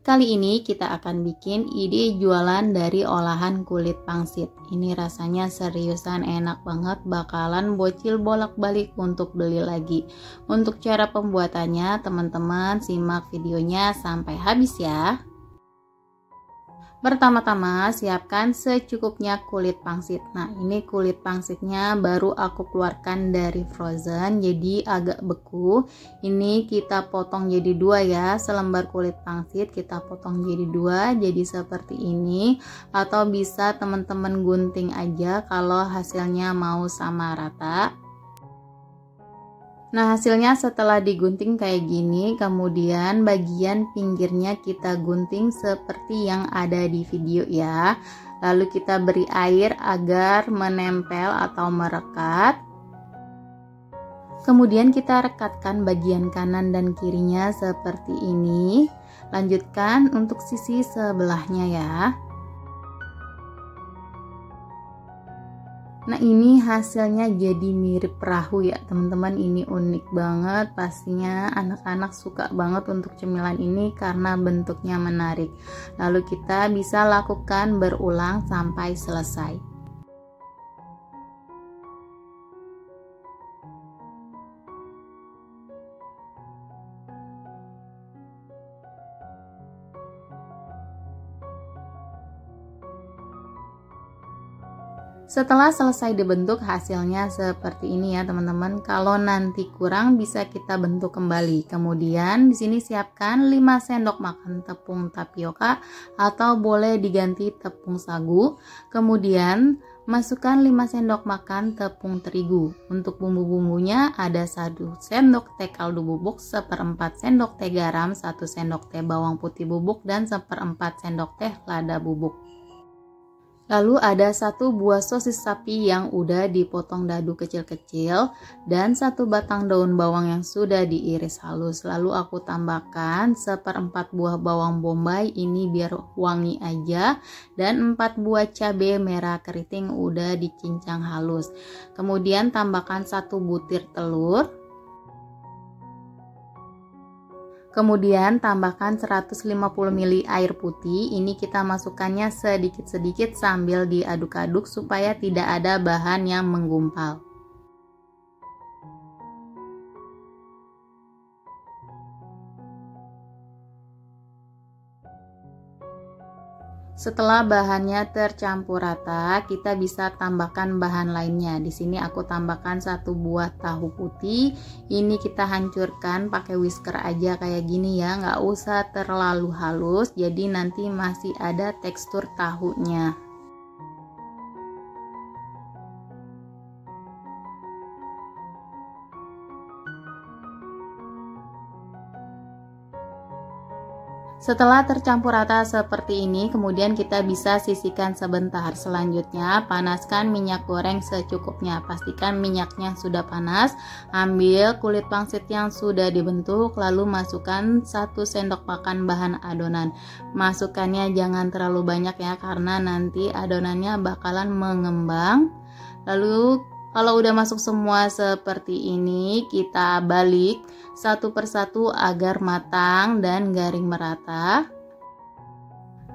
Kali ini kita akan bikin ide jualan dari olahan kulit pangsit. Ini rasanya seriusan enak banget, bakalan bocil bolak-balik untuk beli lagi. Untuk cara pembuatannya, teman-teman simak videonya sampai habis ya. Pertama-tama siapkan secukupnya kulit pangsit. Nah, ini kulit pangsitnya baru aku keluarkan dari frozen, jadi agak beku. Ini kita potong jadi dua ya, selembar kulit pangsit kita potong jadi dua, jadi seperti ini. Atau bisa teman-teman gunting aja kalau hasilnya mau sama rata. Nah, hasilnya setelah digunting kayak gini, kemudian bagian pinggirnya kita gunting seperti yang ada di video ya. Lalu kita beri air agar menempel atau merekat. Kemudian kita rekatkan bagian kanan dan kirinya seperti ini. Lanjutkan untuk sisi sebelahnya ya. Nah, ini hasilnya jadi mirip perahu ya teman-teman. Ini unik banget, pastinya anak-anak suka banget untuk cemilan ini karena bentuknya menarik. Lalu kita bisa lakukan berulang sampai selesai. Setelah selesai dibentuk, hasilnya seperti ini ya teman-teman. Kalau nanti kurang bisa kita bentuk kembali. Kemudian di sini siapkan 5 sendok makan tepung tapioka atau boleh diganti tepung sagu. Kemudian masukkan 5 sendok makan tepung terigu. Untuk bumbu-bumbunya ada 1 sendok teh kaldu bubuk, 1/4 sendok teh garam, 1 sendok teh bawang putih bubuk, dan 1/4 sendok teh lada bubuk. Lalu ada 1 buah sosis sapi yang udah dipotong dadu kecil-kecil dan 1 batang daun bawang yang sudah diiris halus. Lalu aku tambahkan 1/4 buah bawang bombay, ini biar wangi aja, dan 4 buah cabai merah keriting udah dicincang halus. Kemudian tambahkan 1 butir telur. Kemudian tambahkan 150 ml air putih. Ini kita masukkannya sedikit-sedikit sambil diaduk-aduk supaya tidak ada bahan yang menggumpal. Setelah bahannya tercampur rata, kita bisa tambahkan bahan lainnya. Di sini aku tambahkan 1 buah tahu putih. Ini kita hancurkan pakai whisker aja kayak gini ya, nggak usah terlalu halus. Jadi nanti masih ada tekstur tahunya. Setelah tercampur rata seperti ini, kemudian kita bisa sisihkan sebentar. Selanjutnya, panaskan minyak goreng secukupnya. Pastikan minyaknya sudah panas. Ambil kulit pangsit yang sudah dibentuk, lalu masukkan 1 sendok makan bahan adonan. Masukkannya jangan terlalu banyak ya, karena nanti adonannya bakalan mengembang. Lalu kalau udah masuk semua seperti ini, kita balik satu persatu agar matang dan garing merata.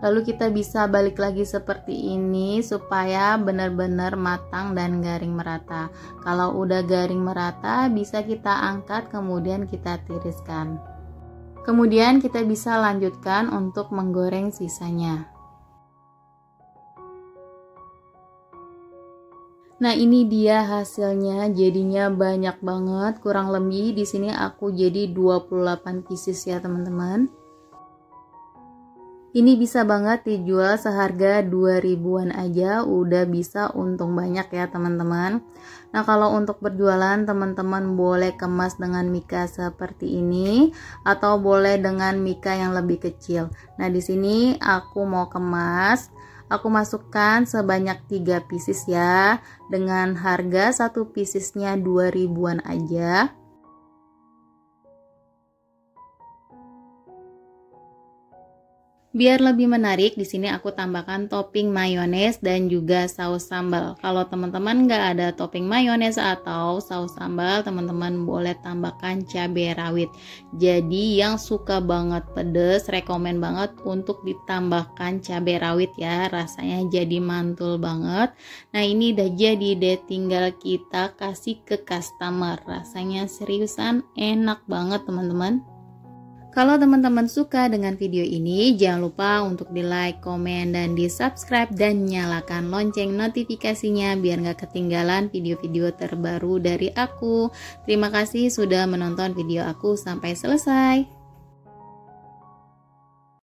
Lalu kita bisa balik lagi seperti ini supaya benar-benar matang dan garing merata. Kalau udah garing merata, bisa kita angkat kemudian kita tiriskan. Kemudian kita bisa lanjutkan untuk menggoreng sisanya. Nah, ini dia hasilnya, jadinya banyak banget, kurang lebih di sini aku jadi 28 pieces ya teman-teman. Ini bisa banget dijual seharga 2000-an aja, udah bisa untung banyak ya teman-teman. Nah, kalau untuk berjualan teman-teman boleh kemas dengan mika seperti ini atau boleh dengan mika yang lebih kecil. Nah, di sini aku mau kemas. Aku masukkan sebanyak 3 pieces ya, dengan harga 1 piecesnya 2000-an aja. Biar lebih menarik, di sini aku tambahkan topping mayones dan juga saus sambal. Kalau teman-teman nggak ada topping mayones atau saus sambal, teman-teman boleh tambahkan cabai rawit. Jadi yang suka banget pedes, rekomen banget untuk ditambahkan cabai rawit ya. Rasanya jadi mantul banget. Nah ini udah jadi deh, tinggal kita kasih ke customer. Rasanya seriusan enak banget teman-teman. Kalau teman-teman suka dengan video ini, jangan lupa untuk di like, komen, dan di subscribe dan nyalakan lonceng notifikasinya biar nggak ketinggalan video-video terbaru dari aku. Terima kasih sudah menonton video aku sampai selesai.